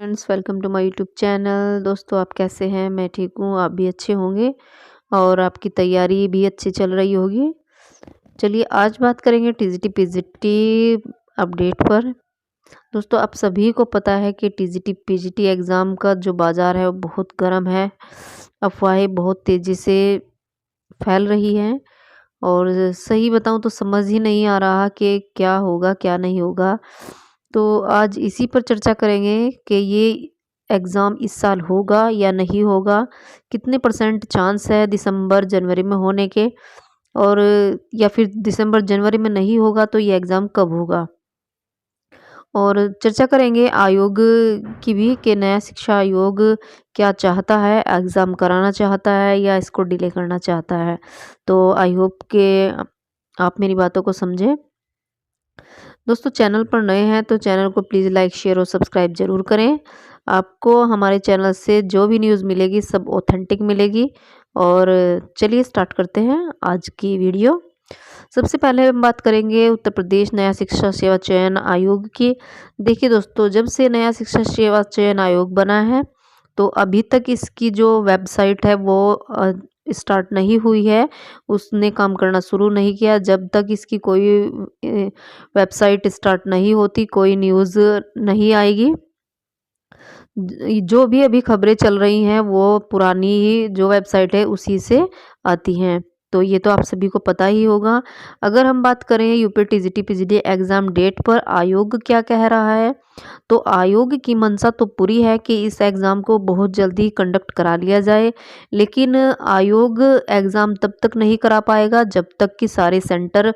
Friends, welcome to my YouTube channel. दोस्तों, आप कैसे हैं? मैं ठीक हूँ, आप भी अच्छे होंगे और आपकी तैयारी भी अच्छी चल रही होगी। चलिए आज बात करेंगे टीजीटी पीजीटी अपडेट पर। दोस्तों, आप सभी को पता है कि टीजीटी पीजीटी एग्ज़ाम का जो बाज़ार है वो बहुत गर्म है। अफवाहें बहुत तेज़ी से फैल रही हैं और सही बताऊँ तो समझ ही नहीं आ रहा कि क्या होगा क्या नहीं होगा। तो आज इसी पर चर्चा करेंगे कि ये एग्ज़ाम इस साल होगा या नहीं होगा, कितने परसेंट चांस है दिसंबर जनवरी में होने के, और या फिर दिसंबर जनवरी में नहीं होगा तो ये एग्ज़ाम कब होगा। और चर्चा करेंगे आयोग की भी कि नया शिक्षा आयोग क्या चाहता है, एग्ज़ाम कराना चाहता है या इसको डिले करना चाहता है। तो आई होप कि आप मेरी बातों को समझें। दोस्तों, चैनल पर नए हैं तो चैनल को प्लीज़ लाइक शेयर और सब्सक्राइब ज़रूर करें। आपको हमारे चैनल से जो भी न्यूज़ मिलेगी सब ऑथेंटिक मिलेगी। और चलिए स्टार्ट करते हैं आज की वीडियो। सबसे पहले हम बात करेंगे उत्तर प्रदेश नया शिक्षा सेवा चयन आयोग की। देखिए दोस्तों, जब से नया शिक्षा सेवा चयन आयोग बना है तो अभी तक इसकी जो वेबसाइट है वो स्टार्ट नहीं हुई है। उसने काम करना शुरू नहीं किया। जब तक इसकी कोई वेबसाइट स्टार्ट नहीं होती कोई न्यूज़ नहीं आएगी। जो भी अभी खबरें चल रही हैं वो पुरानी ही जो वेबसाइट है उसी से आती हैं। तो ये तो आप सभी को पता ही होगा। अगर हम बात करें UP TGT PGT exam date पर आयोग क्या कह रहा है, तो आयोग की मंशा तो पूरी है कि इस एग्ज़ाम को बहुत जल्दी कंडक्ट करा लिया जाए। लेकिन आयोग एग्ज़ाम तब तक नहीं करा पाएगा जब तक कि सारे सेंटर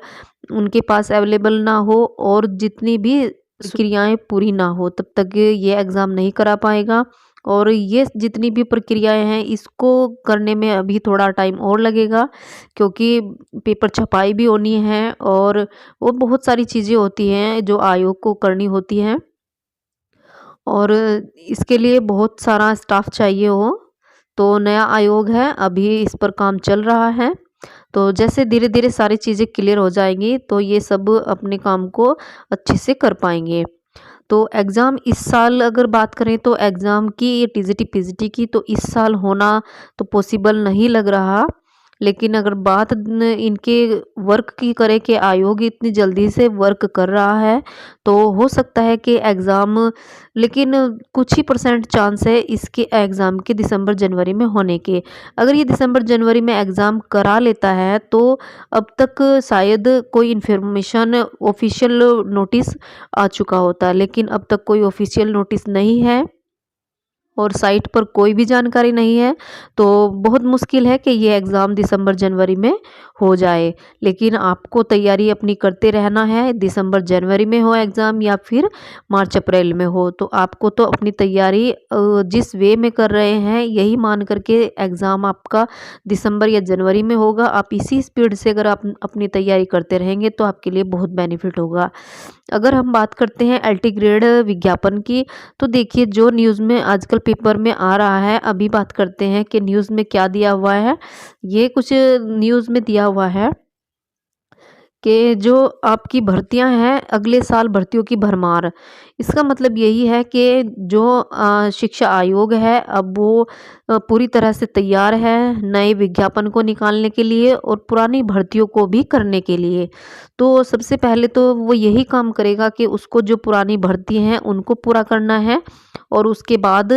उनके पास अवेलेबल ना हो और जितनी भी प्रक्रियाएं पूरी ना हो तब तक ये एग्ज़ाम नहीं करा पाएगा। और ये जितनी भी प्रक्रियाएं हैं इसको करने में अभी थोड़ा टाइम और लगेगा, क्योंकि पेपर छपाई भी होनी है और वो बहुत सारी चीज़ें होती हैं जो आयोग को करनी होती हैं और इसके लिए बहुत सारा स्टाफ चाहिए हो। तो नया आयोग है, अभी इस पर काम चल रहा है। तो जैसे धीरे धीरे सारी चीज़ें क्लियर हो जाएंगी तो ये सब अपने काम को अच्छे से कर पाएंगे। तो एग्ज़ाम इस साल अगर बात करें तो एग्ज़ाम की ये टीजीटी पीजीटी की तो इस साल होना तो पॉसिबल नहीं लग रहा। लेकिन अगर बात इनके वर्क की करें कि आयोग इतनी जल्दी से वर्क कर रहा है तो हो सकता है कि एग्ज़ाम, लेकिन कुछ ही परसेंट चांस है इसके एग्ज़ाम के दिसंबर जनवरी में होने के। अगर ये दिसंबर जनवरी में एग्ज़ाम करा लेता है तो अब तक शायद कोई इन्फॉर्मेशन ऑफिशियल नोटिस आ चुका होता, लेकिन अब तक कोई ऑफिशियल नोटिस नहीं है और साइट पर कोई भी जानकारी नहीं है। तो बहुत मुश्किल है कि ये एग्ज़ाम दिसंबर जनवरी में हो जाए। लेकिन आपको तैयारी अपनी करते रहना है, दिसंबर जनवरी में हो एग्ज़ाम या फिर मार्च अप्रैल में हो। तो आपको तो अपनी तैयारी जिस वे में कर रहे हैं यही मान करके एग्ज़ाम आपका दिसंबर या जनवरी में होगा। आप इसी स्पीड से अगर आप अपनी तैयारी करते रहेंगे तो आपके लिए बहुत बेनिफिट होगा। अगर हम बात करते हैं एलटी ग्रेड विज्ञापन की, तो देखिए जो न्यूज़ में आजकल पेपर में आ रहा है, अभी बात करते हैं कि न्यूज़ में क्या दिया हुआ है। ये कुछ न्यूज़ में दिया हुआ है कि जो आपकी भर्तियां हैं अगले साल भर्तियों की भरमार। इसका मतलब यही है कि जो शिक्षा आयोग है अब वो पूरी तरह से तैयार है नए विज्ञापन को निकालने के लिए और पुरानी भर्तियों को भी करने के लिए। तो सबसे पहले तो वो यही काम करेगा कि उसको जो पुरानी भर्ती हैं उनको पूरा करना है और उसके बाद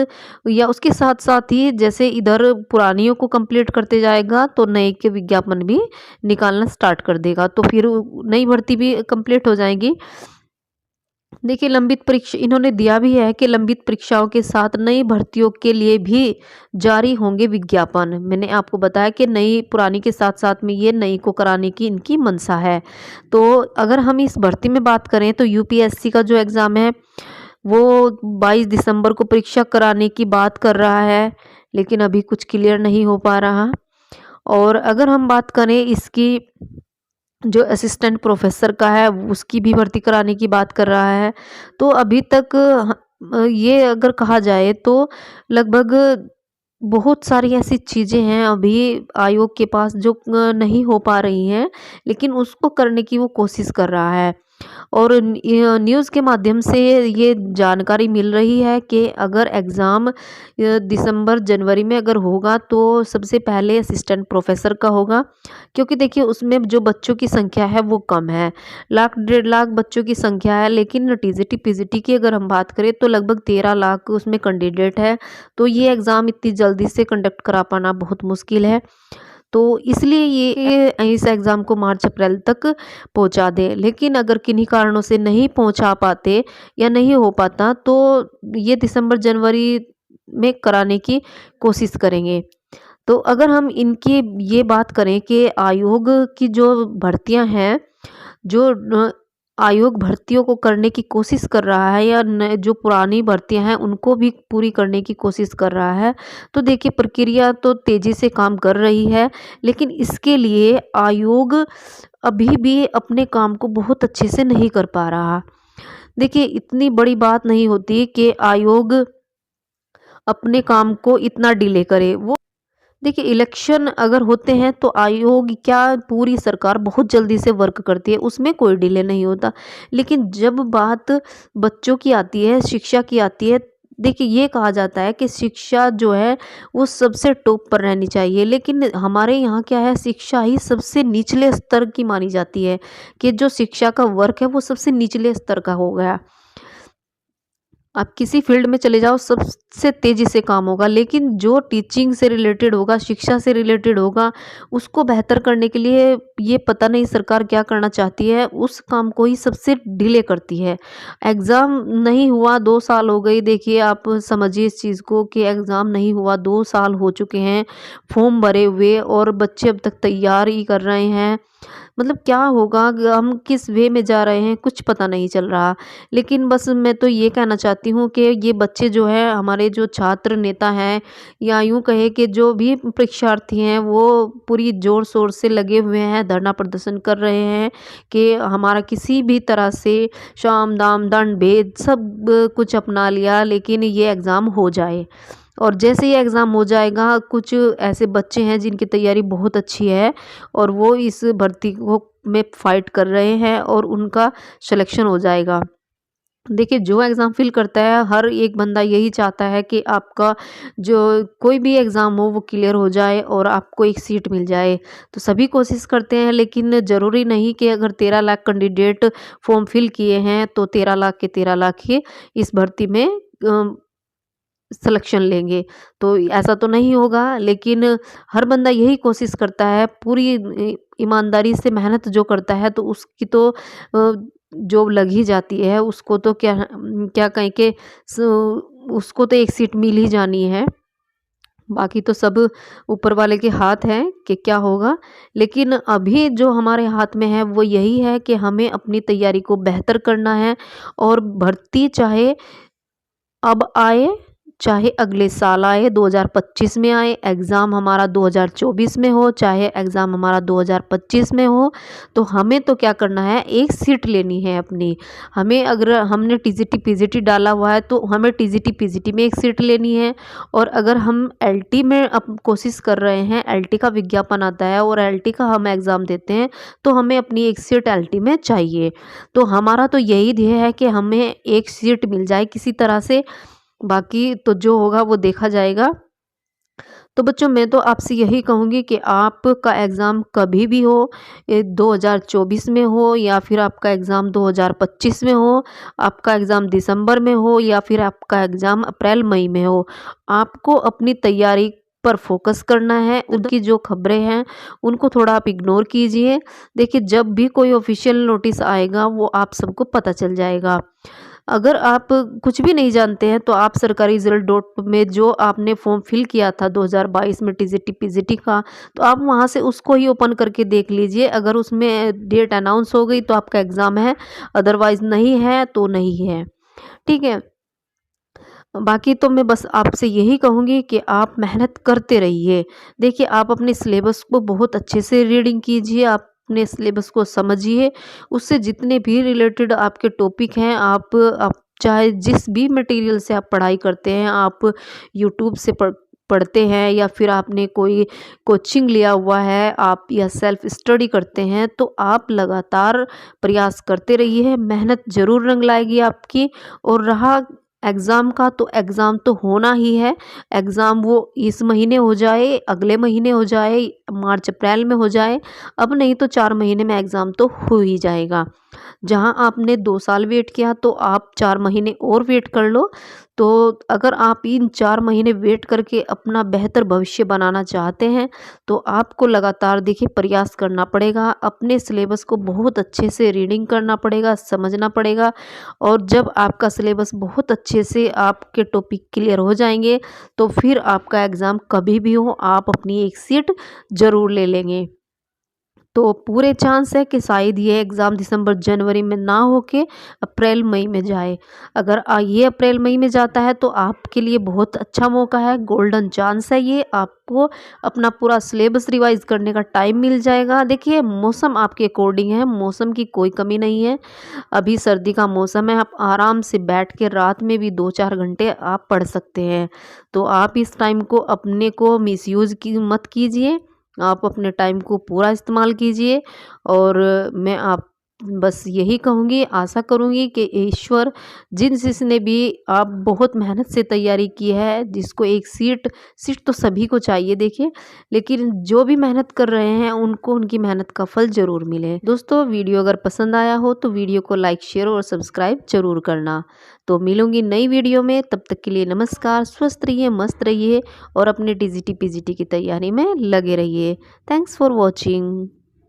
या उसके साथ साथ ही जैसे इधर पुरानियों को कंप्लीट करते जाएगा तो नए के विज्ञापन भी निकालना स्टार्ट कर देगा। तो फिर नई भर्ती भी कंप्लीट हो जाएगी। देखिए लंबित परीक्षा इन्होंने दिया भी है कि लंबित परीक्षाओं के साथ नई भर्तियों के लिए भी जारी होंगे विज्ञापन। मैंने आपको बताया कि नई पुरानी के साथ साथ में ये नई को कराने की इनकी मंशा है। तो अगर हम इस भर्ती में बात करें तो यूपीएससी का जो एग्ज़ाम है वो 22 दिसंबर को परीक्षा कराने की बात कर रहा है, लेकिन अभी कुछ क्लियर नहीं हो पा रहा। और अगर हम बात करें इसकी जो असिस्टेंट प्रोफेसर का है उसकी भी भर्ती कराने की बात कर रहा है। तो अभी तक ये अगर कहा जाए तो लगभग बहुत सारी ऐसी चीज़ें हैं अभी आयोग के पास जो नहीं हो पा रही हैं, लेकिन उसको करने की वो कोशिश कर रहा है। और न्यूज़ के माध्यम से ये जानकारी मिल रही है कि अगर एग्ज़ाम दिसंबर जनवरी में अगर होगा तो सबसे पहले असिस्टेंट प्रोफेसर का होगा, क्योंकि देखिए उसमें जो बच्चों की संख्या है वो कम है, लाख 1.5 लाख बच्चों की संख्या है। लेकिन टीजीटी पीजीटी की अगर हम बात करें तो लगभग 13 लाख उसमें कैंडिडेट है, तो ये एग्ज़ाम इतनी जल्दी से कंडक्ट करा पाना बहुत मुश्किल है। तो इसलिए ये इस एग्ज़ाम को मार्च अप्रैल तक पहुंचा दें। लेकिन अगर किन्हीं कारणों से नहीं पहुंचा पाते या नहीं हो पाता तो ये दिसंबर जनवरी में कराने की कोशिश करेंगे। तो अगर हम इनकी ये बात करें कि आयोग की जो भर्तियां हैं, जो आयोग भर्तियों को करने की कोशिश कर रहा है या जो पुरानी भर्तियां हैं उनको भी पूरी करने की कोशिश कर रहा है, तो देखिए प्रक्रिया तो तेज़ी से काम कर रही है। लेकिन इसके लिए आयोग अभी भी अपने काम को बहुत अच्छे से नहीं कर पा रहा। देखिए इतनी बड़ी बात नहीं होती कि आयोग अपने काम को इतना डिले करे। वो देखिए इलेक्शन अगर होते हैं तो आयोग क्या पूरी सरकार बहुत जल्दी से वर्क करती है, उसमें कोई डिले नहीं होता। लेकिन जब बात बच्चों की आती है, शिक्षा की आती है, देखिए ये कहा जाता है कि शिक्षा जो है वो सबसे टॉप पर रहनी चाहिए। लेकिन हमारे यहाँ क्या है, शिक्षा ही सबसे निचले स्तर की मानी जाती है, कि जो शिक्षा का वर्क है वो सबसे निचले स्तर का हो गया। आप किसी फील्ड में चले जाओ सबसे तेज़ी से काम होगा, लेकिन जो टीचिंग से रिलेटेड होगा, शिक्षा से रिलेटेड होगा, उसको बेहतर करने के लिए ये पता नहीं सरकार क्या करना चाहती है, उस काम को ही सबसे डिले करती है। एग्ज़ाम नहीं हुआ 2 साल हो गई, देखिए आप समझिए इस चीज़ को कि एग्ज़ाम नहीं हुआ 2 साल हो चुके हैं, फॉर्म भरे हुए और बच्चे अब तक तैयार ही कर रहे हैं। मतलब क्या होगा, हम किस वे में जा रहे हैं कुछ पता नहीं चल रहा। लेकिन बस मैं तो ये कहना चाहती हूँ कि ये बच्चे जो हैं, हमारे जो छात्र नेता हैं या यूँ कहे कि जो भी परीक्षार्थी हैं वो पूरी ज़ोर शोर से लगे हुए हैं, धरना प्रदर्शन कर रहे हैं कि हमारा किसी भी तरह से साम दाम दंड भेद सब कुछ अपना लिया, लेकिन ये एग्ज़ाम हो जाए। और जैसे ही एग्ज़ाम हो जाएगा, कुछ ऐसे बच्चे हैं जिनकी तैयारी बहुत अच्छी है और वो इस भर्ती को में फ़ाइट कर रहे हैं और उनका सिलेक्शन हो जाएगा। देखिए जो एग्ज़ाम फ़िल करता है, हर एक बंदा यही चाहता है कि आपका जो कोई भी एग्ज़ाम हो वो क्लियर हो जाए और आपको एक सीट मिल जाए। तो सभी कोशिश करते हैं, लेकिन ज़रूरी नहीं कि अगर 13 लाख कैंडिडेट फ़ॉर्म फ़िल किए हैं तो 13 लाख के 13 लाख ही इस भर्ती में सिलेक्शन लेंगे, तो ऐसा तो नहीं होगा। लेकिन हर बंदा यही कोशिश करता है, पूरी ईमानदारी से मेहनत जो करता है तो उसकी तो जॉब लग ही जाती है, उसको तो क्या क्या कहें कि उसको तो एक सीट मिल ही जानी है। बाकी तो सब ऊपर वाले के हाथ है कि क्या होगा। लेकिन अभी जो हमारे हाथ में है वो यही है कि हमें अपनी तैयारी को बेहतर करना है, और भर्ती चाहे अब आए, चाहे अगले साल आए, 2025 में आए, एग्ज़ाम हमारा 2024 में हो, चाहे एग्ज़ाम हमारा 2025 में हो, तो हमें तो क्या करना है, एक सीट लेनी है अपनी। हमें अगर हमने टीजीटी पीजीटी डाला हुआ है तो हमें टीजीटी पीजीटी में एक सीट लेनी है। और अगर हम एलटी में अब कोशिश कर रहे हैं, एलटी का विज्ञापन आता है और एलटी का हम एग्ज़ाम देते हैं, तो हमें अपनी एक सीट एलटी में चाहिए। तो हमारा तो यही ध्येय है कि हमें एक सीट मिल जाए किसी तरह से, बाकी तो जो होगा वो देखा जाएगा। तो बच्चों मैं तो आपसे यही कहूँगी कि आपका एग्ज़ाम कभी भी हो, 2024 में हो या फिर आपका एग्ज़ाम 2025 में हो, आपका एग्ज़ाम दिसंबर में हो या फिर आपका एग्ज़ाम अप्रैल मई में हो, आपको अपनी तैयारी पर फोकस करना है। उनकी जो खबरें हैं उनको थोड़ा आप इग्नोर कीजिए। देखिए जब भी कोई ऑफिशियल नोटिस आएगा वो आप सबको पता चल जाएगा। अगर आप कुछ भी नहीं जानते हैं तो आप सरकारी रिजल्ट डॉट में जो आपने फॉर्म फिल किया था 2022 में टीजीटी पीजीटी का, तो आप वहां से उसको ही ओपन करके देख लीजिए। अगर उसमें डेट अनाउंस हो गई तो आपका एग्ज़ाम है, अदरवाइज़ नहीं है तो नहीं है। ठीक है। बाकी तो मैं बस आपसे यही कहूँगी कि आप मेहनत करते रहिए। देखिए आप अपने सिलेबस को बहुत अच्छे से रीडिंग कीजिए, आप अपने सिलेबस को समझिए, उससे जितने भी रिलेटेड आपके टॉपिक हैं, आप चाहे जिस भी मटेरियल से आप पढ़ाई करते हैं, आप यूट्यूब से पढ़ते हैं या फिर आपने कोई कोचिंग लिया हुआ है आप या सेल्फ स्टडी करते हैं, तो आप लगातार प्रयास करते रहिए, मेहनत ज़रूर रंग लाएगी आपकी। और रहा एग्ज़ाम का, तो एग्ज़ाम तो होना ही है। एग्ज़ाम वो इस महीने हो जाए, अगले महीने हो जाए, मार्च अप्रैल में हो जाए, अब नहीं तो 4 महीने में एग्ज़ाम तो हो ही जाएगा। जहाँ आपने 2 साल वेट किया तो आप 4 महीने और वेट कर लो। तो अगर आप इन 4 महीने वेट करके अपना बेहतर भविष्य बनाना चाहते हैं, तो आपको लगातार देखिए प्रयास करना पड़ेगा। अपने सिलेबस को बहुत अच्छे से रीडिंग करना पड़ेगा, समझना पड़ेगा। और जब आपका सिलेबस बहुत अच्छे से आपके टॉपिक क्लियर हो जाएँगे, तो फिर आपका एग्ज़ाम कभी भी हो, आप अपनी एक सीट ज़रूर ले लेंगे। तो पूरे चांस है कि शायद ये एग्ज़ाम दिसंबर जनवरी में ना होके अप्रैल मई में जाए। अगर ये अप्रैल मई में जाता है तो आपके लिए बहुत अच्छा मौका है, गोल्डन चांस है ये। आपको अपना पूरा सिलेबस रिवाइज़ करने का टाइम मिल जाएगा। देखिए मौसम आपके अकॉर्डिंग है, मौसम की कोई कमी नहीं है। अभी सर्दी का मौसम है, आप आराम से बैठ के रात में भी 2-4 घंटे आप पढ़ सकते हैं। तो आप इस टाइम को अपने को मिसयूज़ की मत कीजिए। आप अपने टाइम को पूरा इस्तेमाल कीजिए। और मैं आप बस यही कहूँगी, आशा करूँगी कि ईश्वर जिसने भी आप बहुत मेहनत से तैयारी की है, जिसको एक सीट तो सभी को चाहिए देखिए, लेकिन जो भी मेहनत कर रहे हैं उनको उनकी मेहनत का फल ज़रूर मिले। दोस्तों वीडियो अगर पसंद आया हो तो वीडियो को लाइक शेयर और सब्सक्राइब ज़रूर करना। तो मिलूँगी नई वीडियो में, तब तक के लिए नमस्कार। स्वस्थ रहिए, मस्त रहिए और अपने टीजीटी पीजीटी की तैयारी में लगे रहिए। Thanks for watching.